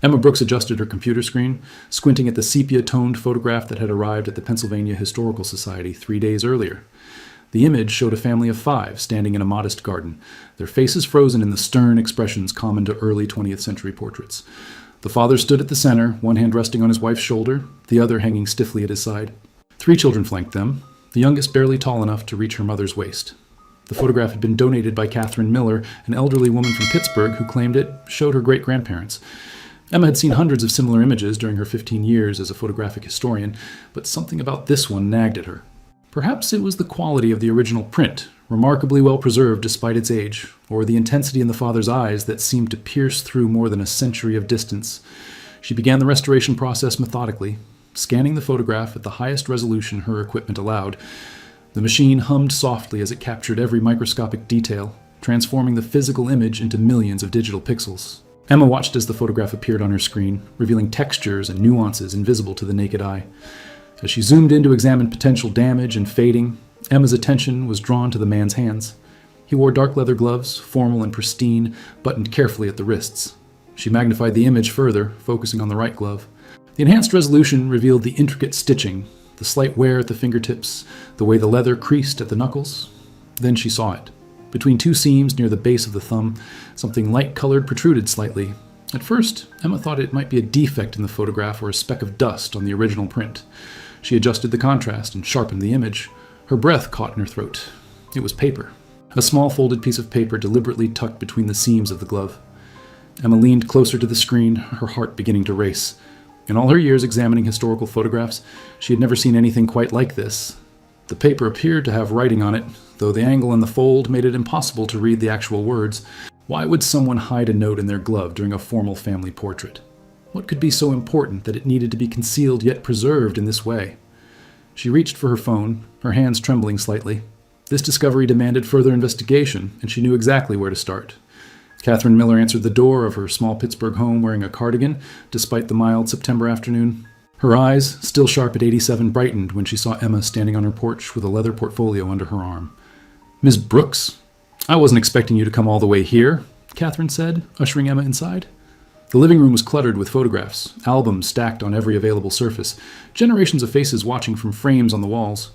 Emma Brooks adjusted her computer screen, squinting at the sepia-toned photograph that had arrived at the Pennsylvania Historical Society 3 days earlier. The image showed a family of 5 standing in a modest garden, their faces frozen in the stern expressions common to early 20th century portraits. The father stood at the center, one hand resting on his wife's shoulder, the other hanging stiffly at his side. 3 children flanked them, the youngest barely tall enough to reach her mother's waist. The photograph had been donated by Catherine Miller, an elderly woman from Pittsburgh who claimed it showed her great-grandparents. Emma had seen hundreds of similar images during her 15 years as a photographic historian, but something about this one nagged at her. Perhaps it was the quality of the original print, remarkably well preserved despite its age, or the intensity in the father's eyes that seemed to pierce through more than a century of distance. She began the restoration process methodically, scanning the photograph at the highest resolution her equipment allowed. The machine hummed softly as it captured every microscopic detail, transforming the physical image into millions of digital pixels. Emma watched as the photograph appeared on her screen, revealing textures and nuances invisible to the naked eye. As she zoomed in to examine potential damage and fading, Emma's attention was drawn to the man's hands. He wore dark leather gloves, formal and pristine, buttoned carefully at the wrists. She magnified the image further, focusing on the right glove. The enhanced resolution revealed the intricate stitching, the slight wear at the fingertips, the way the leather creased at the knuckles. Then she saw it. Between 2 seams near the base of the thumb, something light-colored protruded slightly. At first, Emma thought it might be a defect in the photograph or a speck of dust on the original print. She adjusted the contrast and sharpened the image. Her breath caught in her throat. It was paper. A small folded piece of paper deliberately tucked between the seams of the glove. Emma leaned closer to the screen, her heart beginning to race. In all her years examining historical photographs, she had never seen anything quite like this. The paper appeared to have writing on it, though the angle and the fold made it impossible to read the actual words. Why would someone hide a note in their glove during a formal family portrait? What could be so important that it needed to be concealed yet preserved in this way? She reached for her phone, her hands trembling slightly. This discovery demanded further investigation, and she knew exactly where to start. Catherine Miller answered the door of her small Pittsburgh home wearing a cardigan, despite the mild September afternoon. Her eyes, still sharp at 87, brightened when she saw Emma standing on her porch with a leather portfolio under her arm. "Miss Brooks, I wasn't expecting you to come all the way here," Catherine said, ushering Emma inside. The living room was cluttered with photographs, albums stacked on every available surface, generations of faces watching from frames on the walls.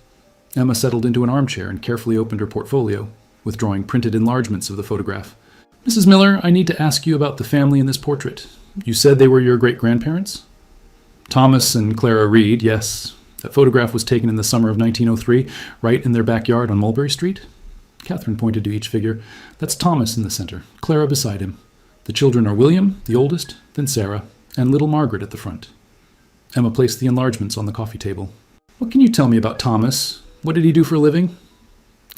Emma settled into an armchair and carefully opened her portfolio, withdrawing printed enlargements of the photograph. "Mrs. Miller, I need to ask you about the family in this portrait. You said they were your great-grandparents?" "Thomas and Clara Reed, yes. That photograph was taken in the summer of 1903, right in their backyard on Mulberry Street." Catherine pointed to each figure. "That's Thomas in the center, Clara beside him. The children are William, the oldest, then Sarah, and little Margaret at the front." Emma placed the enlargements on the coffee table. "What can you tell me about Thomas? What did he do for a living?"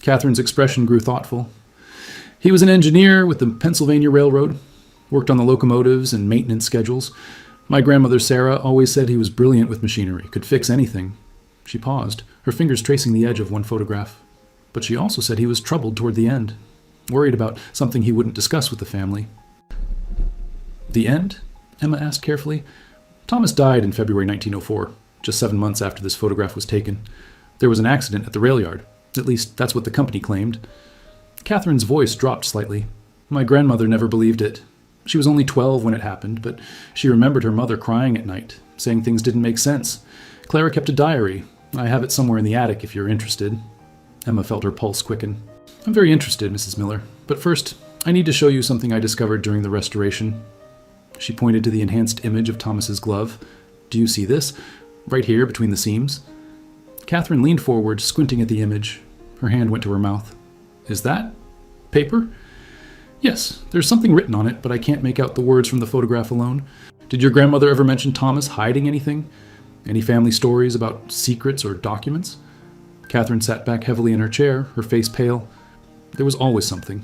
Catherine's expression grew thoughtful. "He was an engineer with the Pennsylvania Railroad, worked on the locomotives and maintenance schedules. My grandmother Sarah always said he was brilliant with machinery, could fix anything." She paused, her fingers tracing the edge of one photograph. But she also said he was troubled toward the end, worried about something he wouldn't discuss with the family. "The end?" Emma asked carefully. "Thomas died in February 1904, just 7 months after this photograph was taken. There was an accident at the rail yard. At least, that's what the company claimed." Catherine's voice dropped slightly. "My grandmother never believed it. She was only 12 when it happened, but she remembered her mother crying at night, saying things didn't make sense. Clara kept a diary. I have it somewhere in the attic if you're interested." Emma felt her pulse quicken. "I'm very interested, Mrs. Miller. But first, I need to show you something I discovered during the restoration." She pointed to the enhanced image of Thomas's glove. "Do you see this? Right here between the seams?" Catherine leaned forward, squinting at the image. Her hand went to her mouth. "Is that paper?" "Yes, there's something written on it, but I can't make out the words from the photograph alone. Did your grandmother ever mention Thomas hiding anything? Any family stories about secrets or documents?" Catherine sat back heavily in her chair, her face pale. "There was always something.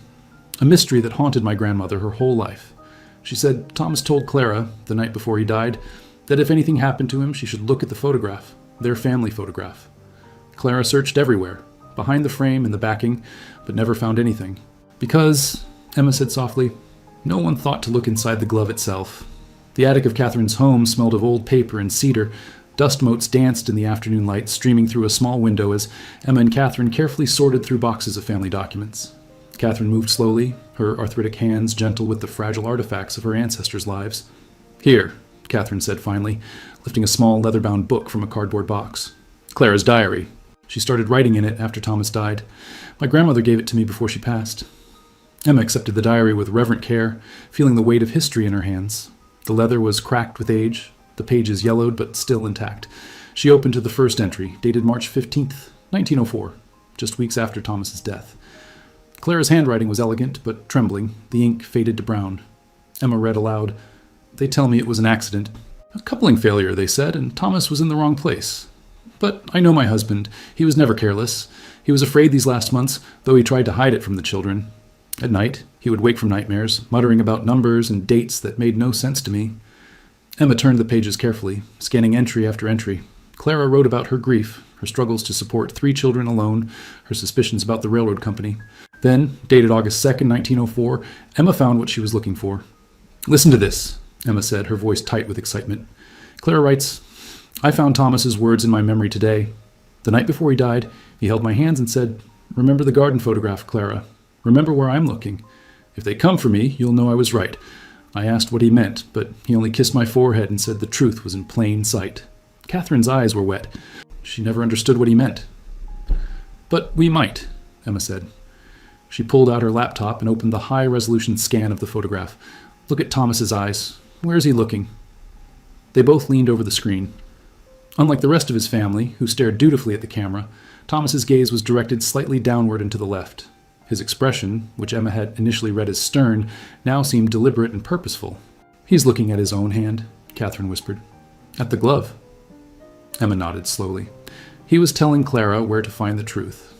A mystery that haunted my grandmother her whole life. She said Thomas told Clara, the night before he died, that if anything happened to him, she should look at the photograph, their family photograph. Clara searched everywhere, behind the frame and the backing, but never found anything. Because, Emma said softly, no one thought to look inside the glove itself. The attic of Catherine's home smelled of old paper and cedar. Dust motes danced in the afternoon light, streaming through a small window as Emma and Catherine carefully sorted through boxes of family documents. Catherine moved slowly, her arthritic hands gentle with the fragile artifacts of her ancestors' lives. Here, Catherine said finally, lifting a small leather-bound book from a cardboard box. Clara's diary. She started writing in it after Thomas died. My grandmother gave it to me before she passed. Emma accepted the diary with reverent care, feeling the weight of history in her hands. The leather was cracked with age, the pages yellowed but still intact. She opened to the first entry, dated March 15th, 1904, just weeks after Thomas's death. Clara's handwriting was elegant but trembling, the ink faded to brown. Emma read aloud, "They tell me it was an accident. A coupling failure, they said, and Thomas was in the wrong place. But I know my husband. He was never careless. He was afraid these last months, though he tried to hide it from the children. At night, he would wake from nightmares, muttering about numbers and dates that made no sense to me." Emma turned the pages carefully, scanning entry after entry. Clara wrote about her grief, her struggles to support 3 children alone, her suspicions about the railroad company. Then, dated August 2nd, 1904, Emma found what she was looking for. "Listen to this," Emma said, her voice tight with excitement. Clara writes, "I found Thomas's words in my memory today. The night before he died, he held my hands and said, 'Remember the garden photograph, Clara. Remember where I'm looking. If they come for me, you'll know I was right.' I asked what he meant, but he only kissed my forehead and said the truth was in plain sight." Catherine's eyes were wet. She never understood what he meant. "But we might," Emma said. She pulled out her laptop and opened the high-resolution scan of the photograph. "Look at Thomas's eyes. Where is he looking?" They both leaned over the screen. Unlike the rest of his family, who stared dutifully at the camera, Thomas's gaze was directed slightly downward and to the left. His expression, which Emma had initially read as stern, now seemed deliberate and purposeful. "He's looking at his own hand," Catherine whispered. "At the glove." Emma nodded slowly. He was telling Clara where to find the truth.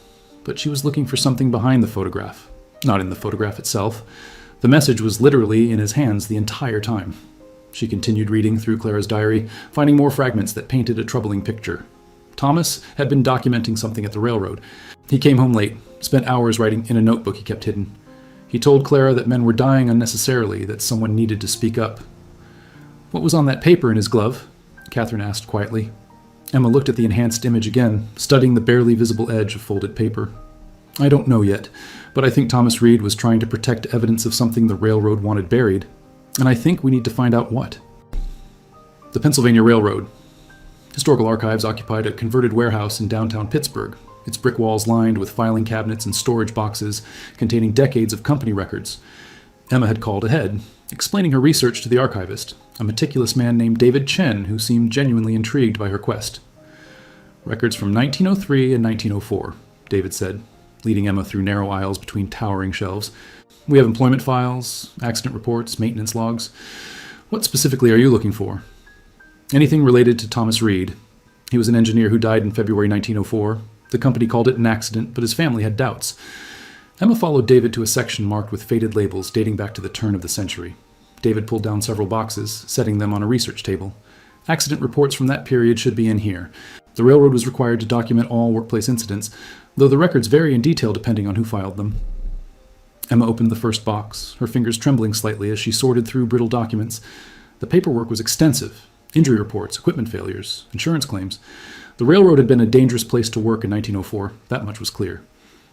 But she was looking for something behind the photograph, not in the photograph itself. The message was literally in his hands the entire time. She continued reading through Clara's diary, finding more fragments that painted a troubling picture. Thomas had been documenting something at the railroad. He came home late, spent hours writing in a notebook he kept hidden. He told Clara that men were dying unnecessarily, that someone needed to speak up. "What was on that paper in his glove?" Catherine asked quietly. Emma looked at the enhanced image again, studying the barely visible edge of folded paper. "I don't know yet, but I think Thomas Reed was trying to protect evidence of something the railroad wanted buried. And I think we need to find out what." The Pennsylvania Railroad. Historical Archives occupied a converted warehouse in downtown Pittsburgh, its brick walls lined with filing cabinets and storage boxes containing decades of company records. Emma had called ahead, explaining her research to the archivist, a meticulous man named David Chen who seemed genuinely intrigued by her quest. "Records from 1903 and 1904, David said, leading Emma through narrow aisles between towering shelves. "We have employment files, accident reports, maintenance logs. What specifically are you looking for?" "Anything related to Thomas Reed. He was an engineer who died in February 1904. The company called it an accident, but his family had doubts." Emma followed David to a section marked with faded labels dating back to the turn of the century. David pulled down several boxes, setting them on a research table. "Accident reports from that period should be in here. The railroad was required to document all workplace incidents, though the records vary in detail depending on who filed them." Emma opened the first box, her fingers trembling slightly as she sorted through brittle documents. The paperwork was extensive. Injury reports, equipment failures, insurance claims. The railroad had been a dangerous place to work in 1904, that much was clear.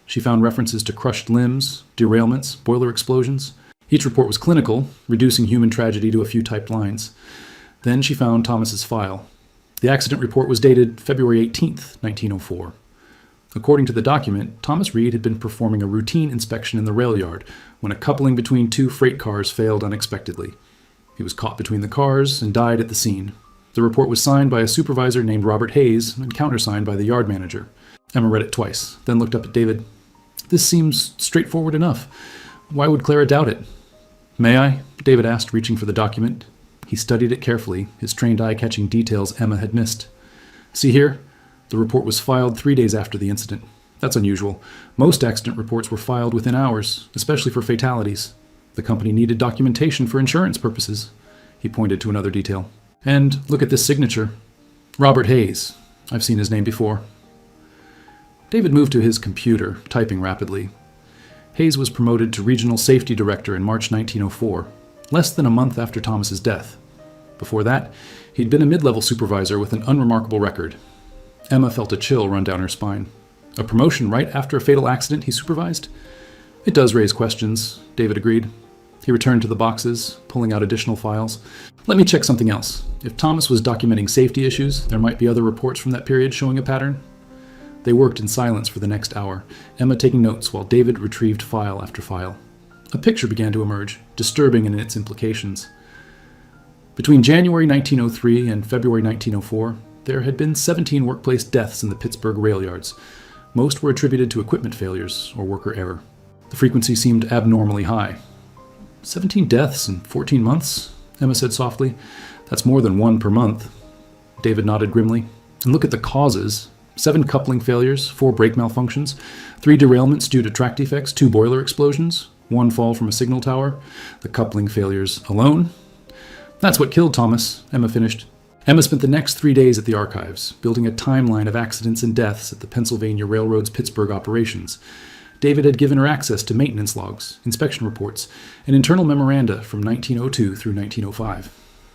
She found references to crushed limbs, derailments, boiler explosions. Each report was clinical, reducing human tragedy to a few typed lines. Then she found Thomas's file. The accident report was dated February 18th, 1904. According to the document, Thomas Reed had been performing a routine inspection in the rail yard when a coupling between 2 freight cars failed unexpectedly. He was caught between the cars and died at the scene. The report was signed by a supervisor named Robert Hayes and countersigned by the yard manager. Emma read it twice, then looked up at David. "This seems straightforward enough. Why would Clara doubt it?" "May I?" David asked, reaching for the document. He studied it carefully, his trained eye catching details Emma had missed. "See here? The report was filed 3 days after the incident. That's unusual. Most accident reports were filed within hours, especially for fatalities. The company needed documentation for insurance purposes." He pointed to another detail. "And look at this signature. Robert Hayes. I've seen his name before." David moved to his computer, typing rapidly. Hayes was promoted to Regional Safety Director in March 1904, less than a month after Thomas's death. Before that, he'd been a mid-level supervisor with an unremarkable record. Emma felt a chill run down her spine. A promotion right after a fatal accident he supervised? "It does raise questions," David agreed. He returned to the boxes, pulling out additional files. Let me check something else. If Thomas was documenting safety issues, there might be other reports from that period showing a pattern. They worked in silence for the next hour, Emma taking notes while David retrieved file after file. A picture began to emerge, disturbing in its implications. Between January 1903 and February 1904, there had been 17 workplace deaths in the Pittsburgh rail yards. Most were attributed to equipment failures or worker error. The frequency seemed abnormally high. 17 deaths in 14 months, Emma said softly. That's more than one per month. David nodded grimly. And look at the causes. 7 coupling failures, 4 brake malfunctions, 3 derailments due to track defects, 2 boiler explosions, 1 fall from a signal tower. The coupling failures alone. That's what killed Thomas, Emma finished. Emma spent the next 3 days at the archives, building a timeline of accidents and deaths at the Pennsylvania Railroad's Pittsburgh operations. David had given her access to maintenance logs, inspection reports, and internal memoranda from 1902 through 1905.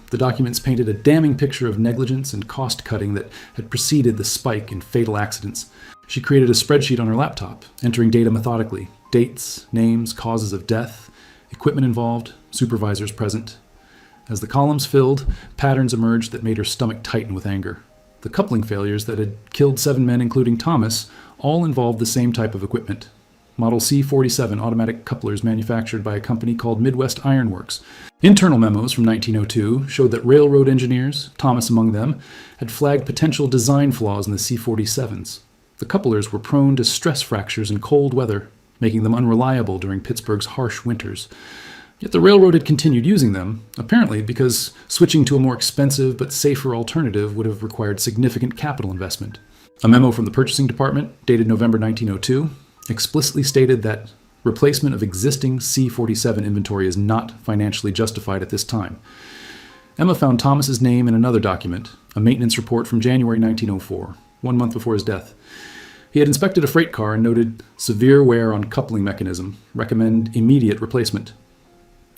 The documents painted a damning picture of negligence and cost-cutting that had preceded the spike in fatal accidents. She created a spreadsheet on her laptop, entering data methodically: dates, names, causes of death, equipment involved, supervisors present. As the columns filled, patterns emerged that made her stomach tighten with anger. The coupling failures that had killed 7 men, including Thomas, all involved the same type of equipment. Model C-47 automatic couplers manufactured by a company called Midwest Iron Works. Internal memos from 1902 showed that railroad engineers, Thomas among them, had flagged potential design flaws in the C-47s. The couplers were prone to stress fractures in cold weather, making them unreliable during Pittsburgh's harsh winters. Yet the railroad had continued using them, apparently because switching to a more expensive but safer alternative would have required significant capital investment. A memo from the purchasing department, dated November 1902, explicitly stated that replacement of existing C-47 inventory is not financially justified at this time. Emma found Thomas's name in another document, a maintenance report from January 1904, 1 month before his death. He had inspected a freight car and noted severe wear on coupling mechanism, recommend immediate replacement.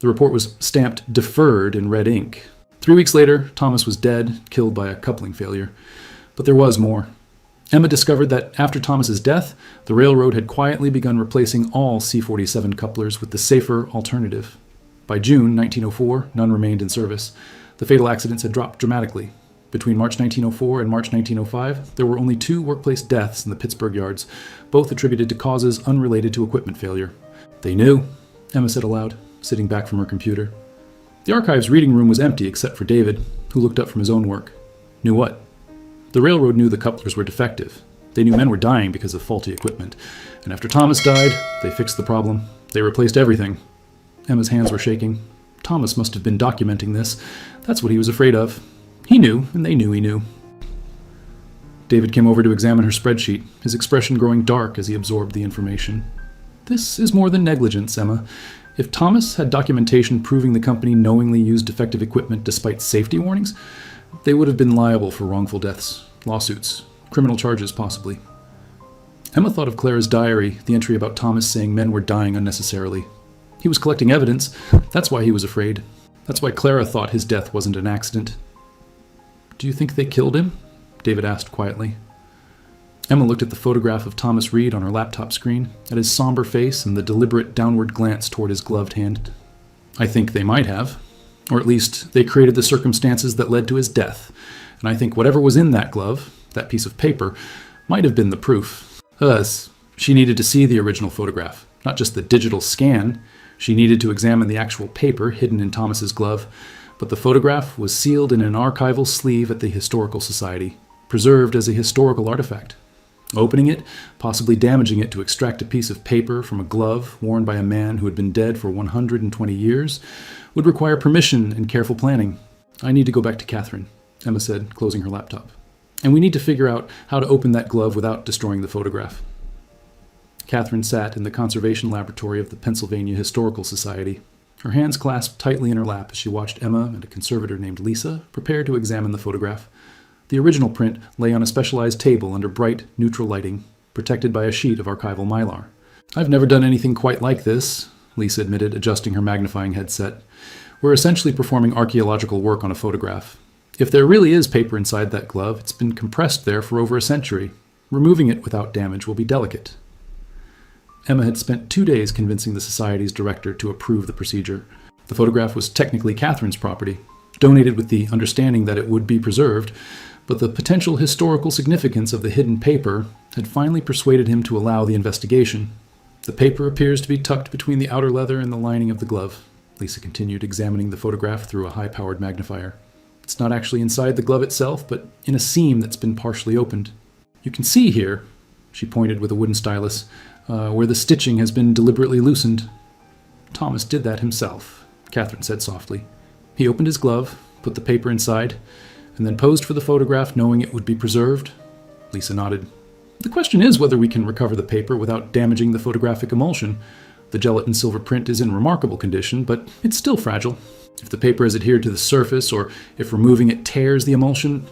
The report was stamped deferred in red ink. 3 weeks later, Thomas was dead, killed by a coupling failure. But there was more. Emma discovered that after Thomas's death, the railroad had quietly begun replacing all C-47 couplers with the safer alternative. By June 1904, none remained in service. The fatal accidents had dropped dramatically. Between March 1904 and March 1905, there were only 2 workplace deaths in the Pittsburgh yards, both attributed to causes unrelated to equipment failure. They knew, Emma said aloud, sitting back from her computer. The archive's reading room was empty except for David, who looked up from his own work. Knew what? The railroad knew the couplers were defective. They knew men were dying because of faulty equipment. And after Thomas died, they fixed the problem. They replaced everything. Emma's hands were shaking. Thomas must have been documenting this. That's what he was afraid of. He knew, and they knew he knew. David came over to examine her spreadsheet, his expression growing dark as he absorbed the information. This is more than negligence, Emma. If Thomas had documentation proving the company knowingly used defective equipment despite safety warnings, they would have been liable for wrongful deaths, lawsuits, criminal charges possibly. Emma thought of Clara's diary, the entry about Thomas saying men were dying unnecessarily. He was collecting evidence. That's why he was afraid. That's why Clara thought his death wasn't an accident. Do you think they killed him? David asked quietly. Emma looked at the photograph of Thomas Reed on her laptop screen, at his somber face and the deliberate downward glance toward his gloved hand. I think they might have. Or at least, they created the circumstances that led to his death. And I think whatever was in that glove, that piece of paper, might have been the proof. She needed to see the original photograph, not just the digital scan. She needed to examine the actual paper hidden in Thomas's glove. But the photograph was sealed in an archival sleeve at the Historical Society, preserved as a historical artifact. Opening it, possibly damaging it to extract a piece of paper from a glove worn by a man who had been dead for 120 years, would require permission and careful planning. I need to go back to Catherine, Emma said, closing her laptop. And we need to figure out how to open that glove without destroying the photograph. Catherine sat in the conservation laboratory of the Pennsylvania Historical Society, her hands clasped tightly in her lap as she watched Emma and a conservator named Lisa prepare to examine the photograph. The original print lay on a specialized table under bright, neutral lighting, protected by a sheet of archival mylar. I've never done anything quite like this, Lisa admitted, adjusting her magnifying headset. We're essentially performing archaeological work on a photograph. If there really is paper inside that glove, it's been compressed there for over a century. Removing it without damage will be delicate. Emma had spent 2 days convincing the Society's director to approve the procedure. The photograph was technically Catherine's property, donated with the understanding that it would be preserved, but the potential historical significance of the hidden paper had finally persuaded him to allow the investigation. The paper appears to be tucked between the outer leather and the lining of the glove. Lisa continued, examining the photograph through a high-powered magnifier. It's not actually inside the glove itself, but in a seam that's been partially opened. You can see here, she pointed with a wooden stylus, where the stitching has been deliberately loosened. Thomas did that himself, Catherine said softly. He opened his glove, put the paper inside, and then posed for the photograph, knowing it would be preserved. Lisa nodded. The question is whether we can recover the paper without damaging the photographic emulsion. The gelatin silver print is in remarkable condition, but it's still fragile. If the paper has adhered to the surface, or if removing it tears the emulsion...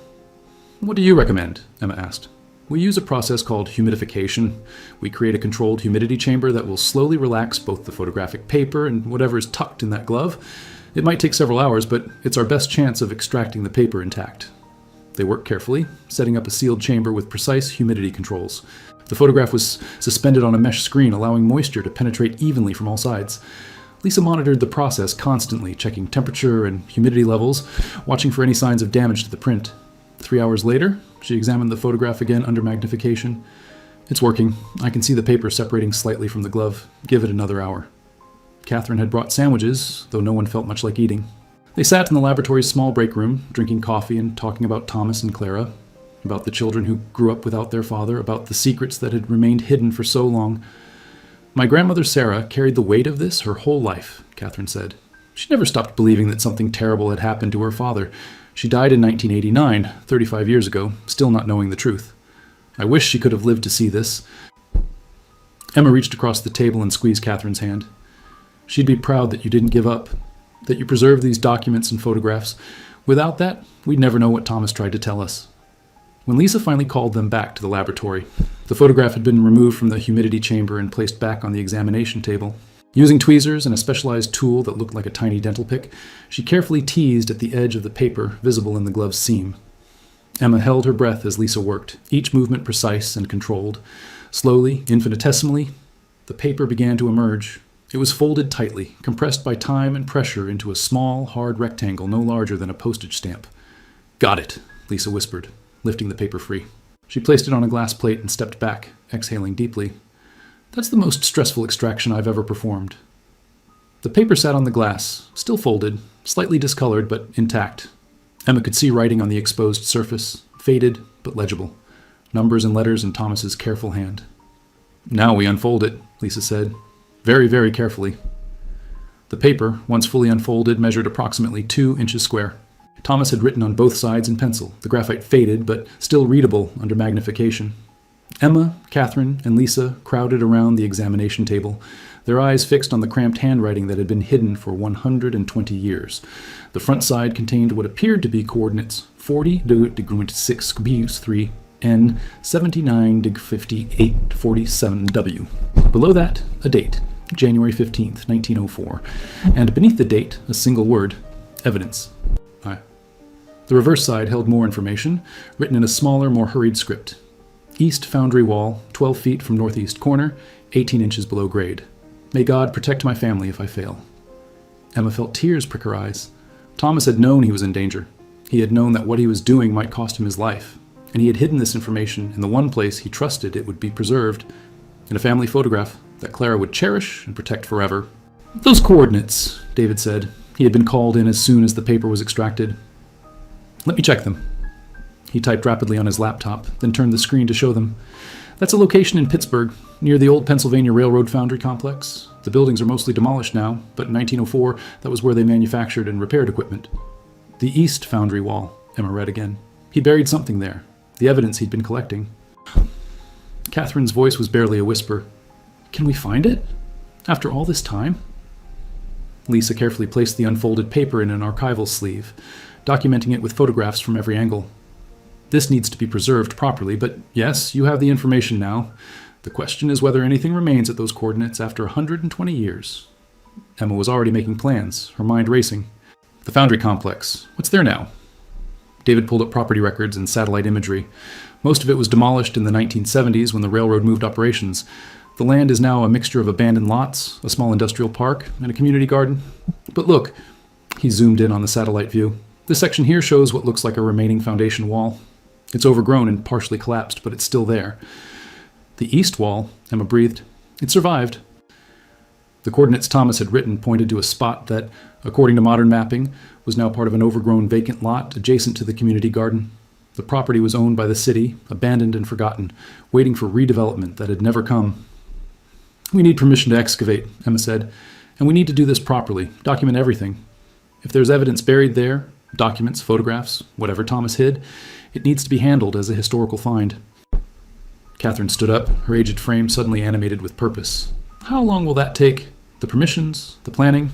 What do you recommend? Emma asked. We use a process called humidification. We create a controlled humidity chamber that will slowly relax both the photographic paper and whatever is tucked in that glove. It might take several hours, but it's our best chance of extracting the paper intact. They worked carefully, setting up a sealed chamber with precise humidity controls. The photograph was suspended on a mesh screen, allowing moisture to penetrate evenly from all sides. Lisa monitored the process constantly, checking temperature and humidity levels, watching for any signs of damage to the print. 3 hours later, she examined the photograph again under magnification. It's working. I can see the paper separating slightly from the glove. Give it another hour. Catherine had brought sandwiches, though no one felt much like eating. They sat in the laboratory's small break room, drinking coffee and talking about Thomas and Clara, about the children who grew up without their father, about the secrets that had remained hidden for so long. My grandmother Sarah carried the weight of this her whole life, Catherine said. She never stopped believing that something terrible had happened to her father. She died in 1989, 35 years ago, still not knowing the truth. I wish she could have lived to see this. Emma reached across the table and squeezed Catherine's hand. She'd be proud that you didn't give up, that you preserved these documents and photographs. Without that, we'd never know what Thomas tried to tell us. When Lisa finally called them back to the laboratory, the photograph had been removed from the humidity chamber and placed back on the examination table. Using tweezers and a specialized tool that looked like a tiny dental pick, she carefully teased at the edge of the paper visible in the glove's seam. Emma held her breath as Lisa worked, each movement precise and controlled. Slowly, infinitesimally, the paper began to emerge. It was folded tightly, compressed by time and pressure into a small, hard rectangle no larger than a postage stamp. Got it, Lisa whispered, lifting the paper free. She placed it on a glass plate and stepped back, exhaling deeply. That's the most stressful extraction I've ever performed. The paper sat on the glass, still folded, slightly discolored but intact. Emma could see writing on the exposed surface, faded but legible. Numbers and letters in Thomas's careful hand. Now we unfold it, Lisa said, very, very carefully. The paper, once fully unfolded, measured approximately 2 inches square. Thomas had written on both sides in pencil, the graphite faded but still readable under magnification. Emma, Catherine, and Lisa crowded around the examination table, their eyes fixed on the cramped handwriting that had been hidden for 120 years. The front side contained what appeared to be coordinates 40 dig 6 bis 3 N 79 dig 58 47 W. Below that, a date, January 15th, 1904, and beneath the date, a single word, evidence. The reverse side held more information, written in a smaller, more hurried script. East Foundry Wall, 12 feet from northeast corner, 18 inches below grade. May God protect my family if I fail. Emma felt tears prick her eyes. Thomas had known he was in danger. He had known that what he was doing might cost him his life, and he had hidden this information in the one place he trusted it would be preserved, in a family photograph that Clara would cherish and protect forever. Those coordinates, David said. He had been called in as soon as the paper was extracted. Let me check them. He typed rapidly on his laptop, then turned the screen to show them. That's a location in Pittsburgh, near the old Pennsylvania Railroad Foundry Complex. The buildings are mostly demolished now, but in 1904, that was where they manufactured and repaired equipment. The East Foundry Wall, Emma read again. He buried something there, the evidence he'd been collecting. Catherine's voice was barely a whisper. Can we find it? After all this time? Lisa carefully placed the unfolded paper in an archival sleeve, documenting it with photographs from every angle. This needs to be preserved properly, but yes, you have the information now. The question is whether anything remains at those coordinates after 120 years. Emma was already making plans, her mind racing. The Foundry Complex, what's there now? David pulled up property records and satellite imagery. Most of it was demolished in the 1970s when the railroad moved operations. The land is now a mixture of abandoned lots, a small industrial park, and a community garden. But look, he zoomed in on the satellite view. This section here shows what looks like a remaining foundation wall. It's overgrown and partially collapsed, but it's still there. The east wall, Emma breathed. It survived. The coordinates Thomas had written pointed to a spot that, according to modern mapping, was now part of an overgrown vacant lot adjacent to the community garden. The property was owned by the city, abandoned and forgotten, waiting for redevelopment that had never come. We need permission to excavate, Emma said, and we need to do this properly, document everything. If there's evidence buried there, documents, photographs, whatever Thomas hid, it needs to be handled as a historical find. Catherine stood up, her aged frame suddenly animated with purpose. How long will that take? The permissions? The planning?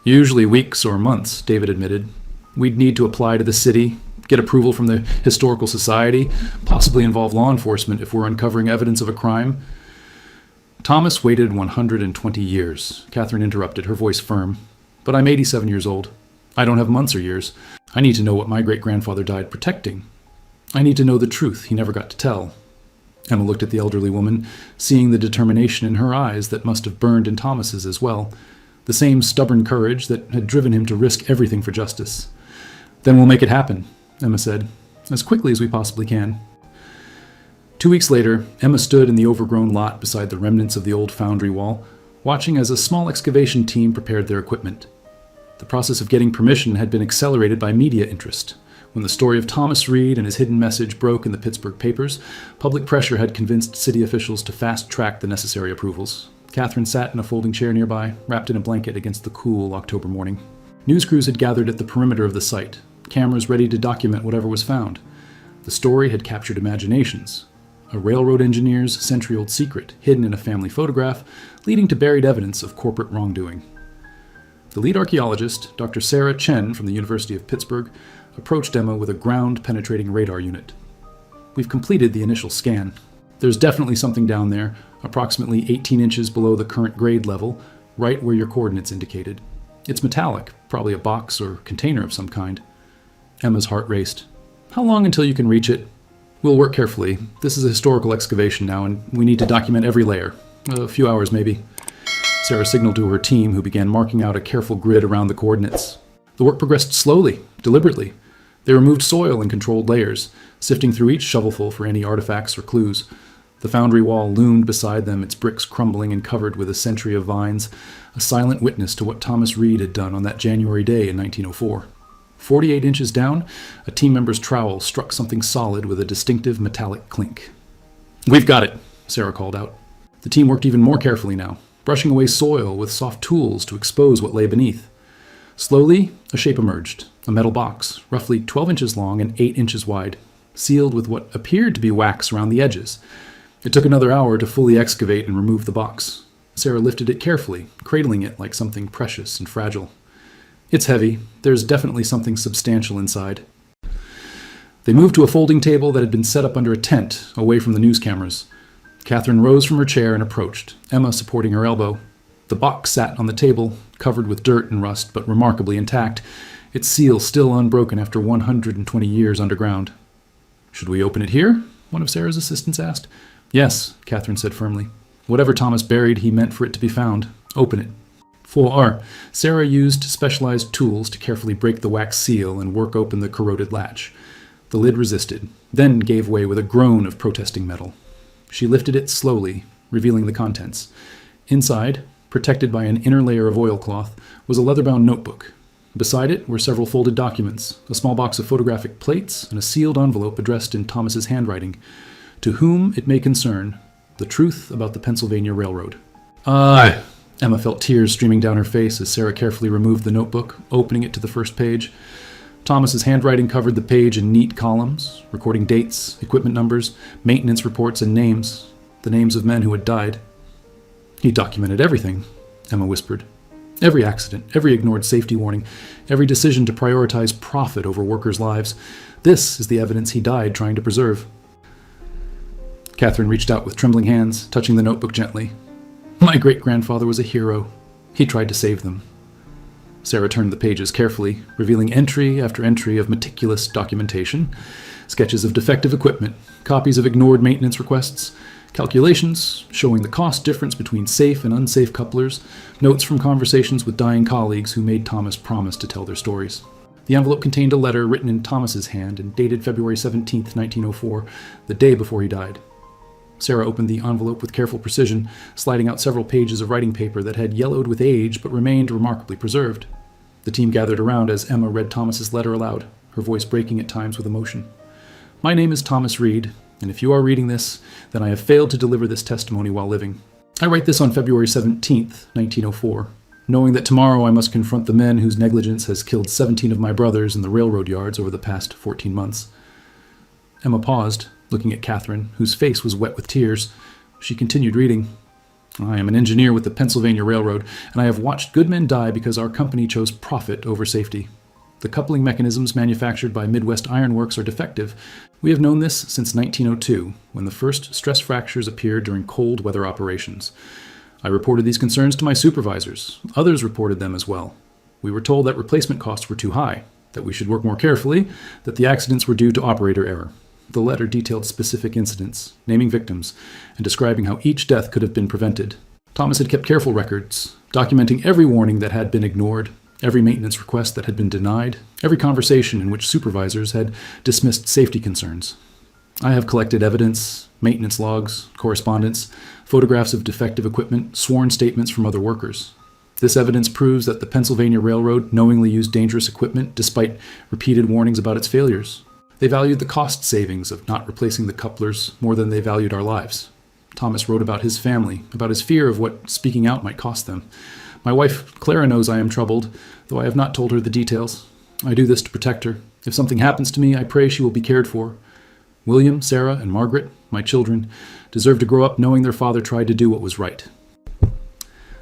Usually weeks or months, David admitted. We'd need to apply to the city, get approval from the Historical Society, possibly involve law enforcement if we're uncovering evidence of a crime. Thomas waited 120 years, Catherine interrupted, her voice firm. But I'm 87 years old. I don't have months or years. I need to know what my great-grandfather died protecting. I need to know the truth he never got to tell. Emma looked at the elderly woman, seeing the determination in her eyes that must have burned in Thomas's as well, the same stubborn courage that had driven him to risk everything for justice. Then we'll make it happen, Emma said, as quickly as we possibly can. 2 weeks later, Emma stood in the overgrown lot beside the remnants of the old foundry wall, watching as a small excavation team prepared their equipment. The process of getting permission had been accelerated by media interest. When the story of Thomas Reed and his hidden message broke in the Pittsburgh papers, public pressure had convinced city officials to fast-track the necessary approvals. Catherine sat in a folding chair nearby, wrapped in a blanket against the cool October morning. News crews had gathered at the perimeter of the site, cameras ready to document whatever was found. The story had captured imaginations. A railroad engineer's century-old secret, hidden in a family photograph, leading to buried evidence of corporate wrongdoing. The lead archaeologist, Dr. Sarah Chen from the University of Pittsburgh, approached Emma with a ground-penetrating radar unit. We've completed the initial scan. There's definitely something down there, approximately 18 inches below the current grade level, right where your coordinates indicated. It's metallic, probably a box or container of some kind. Emma's heart raced. How long until you can reach it? We'll work carefully. This is a historical excavation now, and we need to document every layer. A few hours, maybe. Sarah signaled to her team, who began marking out a careful grid around the coordinates. The work progressed slowly, deliberately. They removed soil in controlled layers, sifting through each shovelful for any artifacts or clues. The foundry wall loomed beside them, its bricks crumbling and covered with a century of vines, a silent witness to what Thomas Reed had done on that January day in 1904. 48 inches down, a team member's trowel struck something solid with a distinctive metallic clink. We've got it, Sarah called out. The team worked even more carefully now, brushing away soil with soft tools to expose what lay beneath. Slowly, a shape emerged, a metal box, roughly 12 inches long and 8 inches wide, sealed with what appeared to be wax around the edges. It took another hour to fully excavate and remove the box. Sarah lifted it carefully, cradling it like something precious and fragile. It's heavy. There's definitely something substantial inside. They moved to a folding table that had been set up under a tent, away from the news cameras. Catherine rose from her chair and approached, Emma supporting her elbow. The box sat on the table, covered with dirt and rust, but remarkably intact, its seal still unbroken after 120 years underground. Should we open it here? One of Sarah's assistants asked. Yes, Catherine said firmly. Whatever Thomas buried, he meant for it to be found. Open it. Sarah used specialized tools to carefully break the wax seal and work open the corroded latch. The lid resisted, then gave way with a groan of protesting metal. She lifted it slowly, revealing the contents. Inside, protected by an inner layer of oilcloth, was a leather-bound notebook. Beside it were several folded documents, a small box of photographic plates, and a sealed envelope addressed in Thomas's handwriting. To whom it may concern, the truth about the Pennsylvania Railroad. Emma felt tears streaming down her face as Sarah carefully removed the notebook, opening it to the first page. Thomas's handwriting covered the page in neat columns, recording dates, equipment numbers, maintenance reports, and names, the names of men who had died. He documented everything, Emma whispered. Every accident, every ignored safety warning, every decision to prioritize profit over workers' lives. This is the evidence he died trying to preserve. Catherine reached out with trembling hands, touching the notebook gently. My great-grandfather was a hero. He tried to save them. Sarah turned the pages carefully, revealing entry after entry of meticulous documentation. sketches of defective equipment, copies of ignored maintenance requests, calculations showing the cost difference between safe and unsafe couplers, notes from conversations with dying colleagues who made Thomas promise to tell their stories. The envelope contained a letter written in Thomas's hand and dated February 17, 1904, the day before he died. Sarah opened the envelope with careful precision, sliding out several pages of writing paper that had yellowed with age but remained remarkably preserved. The team gathered around as Emma read Thomas's letter aloud, her voice breaking at times with emotion. "My name is Thomas Reed, and if you are reading this, then I have failed to deliver this testimony while living. I write this on February 17th, 1904, knowing that tomorrow I must confront the men whose negligence has killed 17 of my brothers in the railroad yards over the past 14 months. Emma paused, looking at Catherine, whose face was wet with tears. She continued reading. "I am an engineer with the Pennsylvania Railroad, and I have watched good men die because our company chose profit over safety. The coupling mechanisms manufactured by Midwest Iron Works are defective. We have known this since 1902, when the first stress fractures appeared during cold weather operations. I reported these concerns to my supervisors. Others reported them as well. We were told that replacement costs were too high, that we should work more carefully, that the accidents were due to operator error." The letter detailed specific incidents, naming victims, and describing how each death could have been prevented. Thomas had kept careful records, documenting every warning that had been ignored, every maintenance request that had been denied, every conversation in which supervisors had dismissed safety concerns. I have collected evidence, maintenance logs, correspondence, photographs of defective equipment, sworn statements from other workers. This evidence proves that the Pennsylvania Railroad knowingly used dangerous equipment despite repeated warnings about its failures. They valued the cost savings of not replacing the couplers more than they valued our lives. Thomas wrote about his family, about his fear of what speaking out might cost them. My wife, Clara, knows I am troubled, though I have not told her the details. I do this to protect her. If something happens to me, I pray she will be cared for. William, Sarah, and Margaret, my children, deserve to grow up knowing their father tried to do what was right."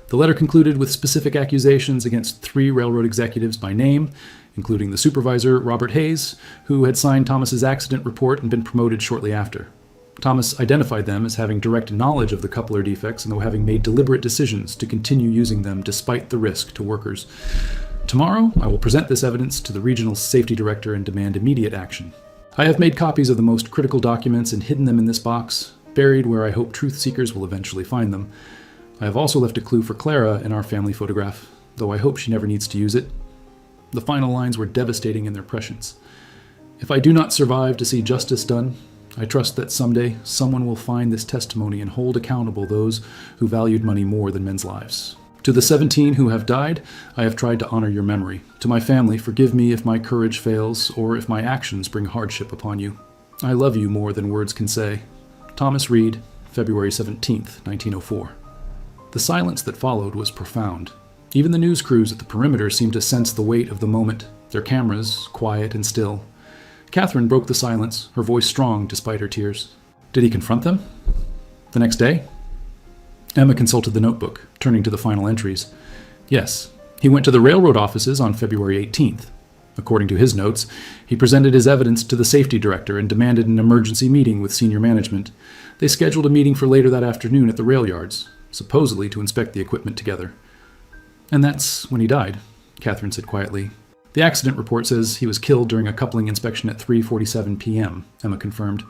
The letter concluded with specific accusations against 3 railroad executives by name, including the supervisor, Robert Hayes, who had signed Thomas's accident report and been promoted shortly after. Thomas identified them as having direct knowledge of the coupler defects and having made deliberate decisions to continue using them despite the risk to workers. "Tomorrow, I will present this evidence to the regional safety director and demand immediate action. I have made copies of the most critical documents and hidden them in this box, buried where I hope truth seekers will eventually find them. I have also left a clue for Clara in our family photograph, though I hope she never needs to use it." The final lines were devastating in their prescience. "If I do not survive to see justice done, I trust that someday someone will find this testimony and hold accountable those who valued money more than men's lives. To the 17 who have died, I have tried to honor your memory. To my family, forgive me if my courage fails or if my actions bring hardship upon you. I love you more than words can say. Thomas Reed, February 17th, 1904. The silence that followed was profound. Even the news crews at the perimeter seemed to sense the weight of the moment, their cameras quiet and still. Catherine broke the silence, her voice strong despite her tears. "Did he confront them? The next day?" Emma consulted the notebook, turning to the final entries. "Yes, he went to the railroad offices on February 18th. According to his notes, he presented his evidence to the safety director and demanded an emergency meeting with senior management. They scheduled a meeting for later that afternoon at the rail yards, supposedly to inspect the equipment together." "And that's when he died," Catherine said quietly. "The accident report says he was killed during a coupling inspection at 3:47 p.m., Emma confirmed.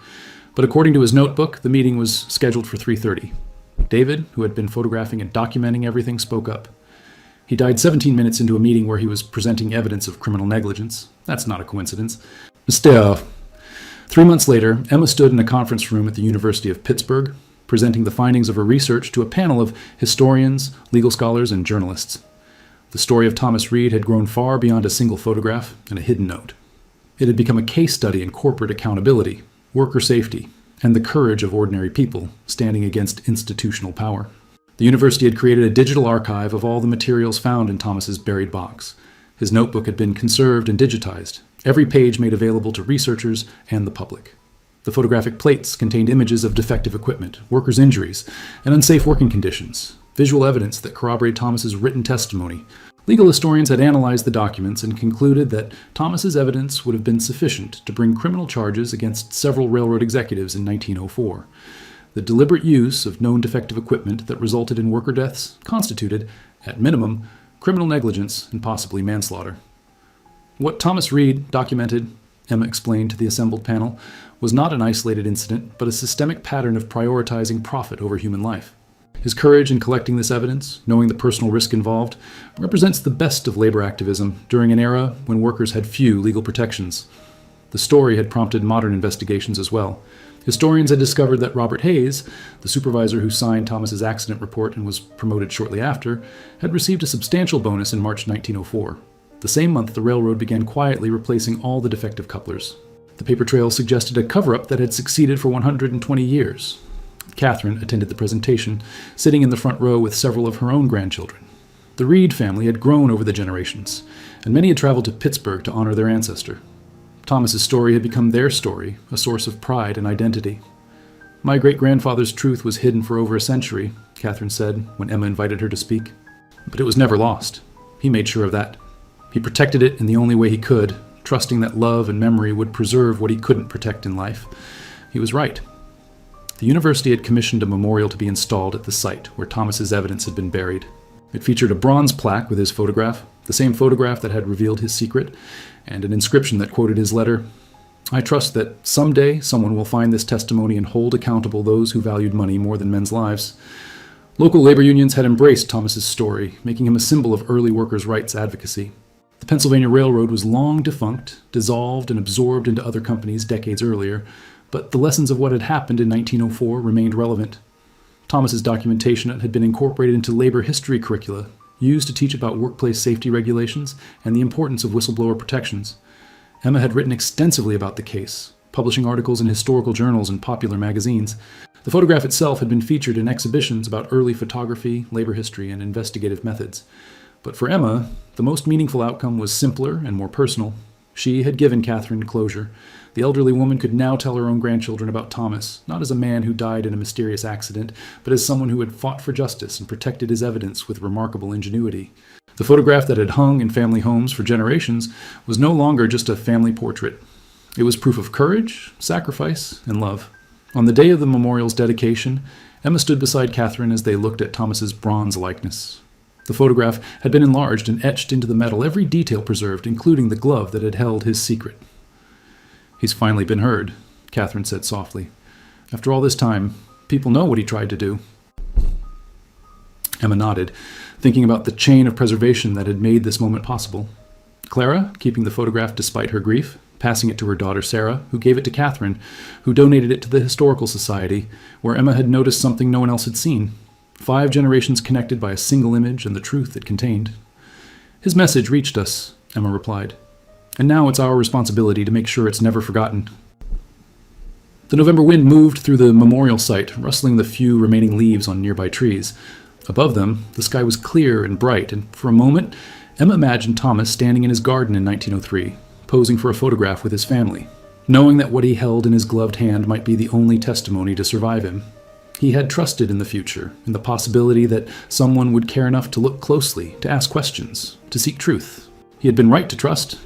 But according to his notebook, the meeting was scheduled for 3:30. David, who had been photographing and documenting everything, spoke up. "He died 17 minutes into a meeting where he was presenting evidence of criminal negligence. That's not a coincidence. Mr. 3 months later, Emma stood in a conference room at the University of Pittsburgh, presenting the findings of her research to a panel of historians, legal scholars, and journalists. The story of Thomas Reed had grown far beyond a single photograph and a hidden note. It had become a case study in corporate accountability, worker safety, and the courage of ordinary people standing against institutional power. The university had created a digital archive of all the materials found in Thomas's buried box. His notebook had been conserved and digitized, every page made available to researchers and the public. The photographic plates contained images of defective equipment, workers' injuries, and unsafe working conditions, visual evidence that corroborated Thomas's written testimony. Legal historians had analyzed the documents and concluded that Thomas's evidence would have been sufficient to bring criminal charges against several railroad executives in 1904. The deliberate use of known defective equipment that resulted in worker deaths constituted, at minimum, criminal negligence and possibly manslaughter. What Thomas Reed documented Emma explained to the assembled panel, was not an isolated incident, but a systemic pattern of prioritizing profit over human life. His courage in collecting this evidence, knowing the personal risk involved, represents the best of labor activism during an era when workers had few legal protections. The story had prompted modern investigations as well. Historians had discovered that Robert Hayes, the supervisor who signed Thomas's accident report and was promoted shortly after, had received a substantial bonus in March 1904. The same month, the railroad began quietly replacing all the defective couplers. The paper trail suggested a cover-up that had succeeded for 120 years. Catherine attended the presentation, sitting in the front row with several of her own grandchildren. The Reed family had grown over the generations, and many had traveled to Pittsburgh to honor their ancestor. Thomas's story had become their story, a source of pride and identity. "My great-grandfather's truth was hidden for over a century," Catherine said when Emma invited her to speak. "But it was never lost. He made sure of that. He protected it in the only way he could, trusting that love and memory would preserve what he couldn't protect in life. He was right." The university had commissioned a memorial to be installed at the site where Thomas's evidence had been buried. It featured a bronze plaque with his photograph, the same photograph that had revealed his secret, and an inscription that quoted his letter, "I trust that someday someone will find this testimony and hold accountable those who valued money more than men's lives." Local labor unions had embraced Thomas's story, making him a symbol of early workers' rights advocacy. The Pennsylvania Railroad was long defunct, dissolved, and absorbed into other companies decades earlier, but the lessons of what had happened in 1904 remained relevant. Thomas's documentation had been incorporated into labor history curricula, used to teach about workplace safety regulations and the importance of whistleblower protections. Emma had written extensively about the case, publishing articles in historical journals and popular magazines. The photograph itself had been featured in exhibitions about early photography, labor history, and investigative methods. But for Emma, the most meaningful outcome was simpler and more personal. She had given Catherine closure. The elderly woman could now tell her own grandchildren about Thomas, not as a man who died in a mysterious accident, but as someone who had fought for justice and protected his evidence with remarkable ingenuity. The photograph that had hung in family homes for generations was no longer just a family portrait. It was proof of courage, sacrifice, and love. On the day of the memorial's dedication, Emma stood beside Catherine as they looked at Thomas's bronze likeness. The photograph had been enlarged and etched into the metal, every detail preserved, including the glove that had held his secret. "He's finally been heard," Catherine said softly. "After all this time, people know what he tried to do." Emma nodded, thinking about the chain of preservation that had made this moment possible. Clara, keeping the photograph despite her grief, passing it to her daughter Sarah, who gave it to Catherine, who donated it to the Historical Society, where Emma had noticed something no one else had seen. 5 generations connected by a single image and the truth it contained. "His message reached us," Emma replied. "And now it's our responsibility to make sure it's never forgotten." The November wind moved through the memorial site, rustling the few remaining leaves on nearby trees. Above them, the sky was clear and bright, and for a moment, Emma imagined Thomas standing in his garden in 1903, posing for a photograph with his family, knowing that what he held in his gloved hand might be the only testimony to survive him. He had trusted in the future, in the possibility that someone would care enough to look closely, to ask questions, to seek truth. He had been right to trust.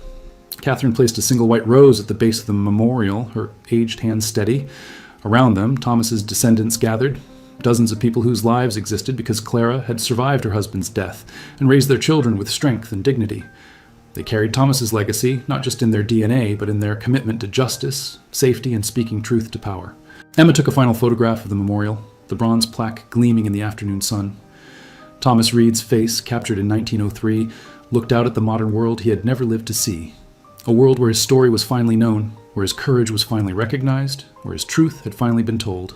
Catherine placed a single white rose at the base of the memorial, her aged hands steady. Around them, Thomas's descendants gathered, dozens of people whose lives existed because Clara had survived her husband's death and raised their children with strength and dignity. They carried Thomas's legacy, not just in their DNA, but in their commitment to justice, safety, and speaking truth to power. Emma took a final photograph of the memorial, the bronze plaque gleaming in the afternoon sun. Thomas Reed's face, captured in 1903, looked out at the modern world he had never lived to see. A world where his story was finally known, where his courage was finally recognized, where his truth had finally been told.